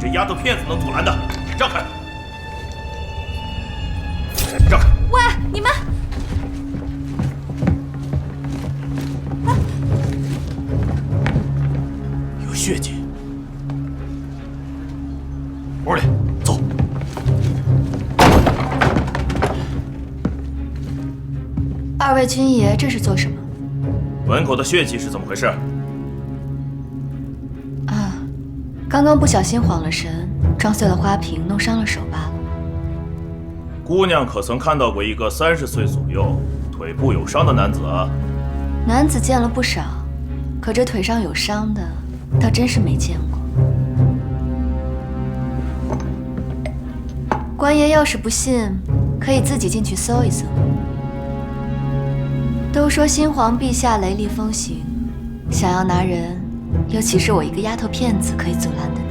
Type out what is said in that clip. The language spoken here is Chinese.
这丫头片子能阻拦的？让开！让开！喂，你们！有血迹。屋里走。二位军爷，这是做什么？门口的血迹是怎么回事？啊，刚刚不小心晃了神，撞碎了花瓶，弄伤了手罢了。姑娘可曾看到过一个30岁左右、腿部有伤的男子啊？男子见了不少，可这腿上有伤的，倒真是没见过。官爷要是不信，可以自己进去搜一搜。都说新皇陛下雷厉风行，想要拿人，尤其是我一个丫头片子，可以阻拦的呢。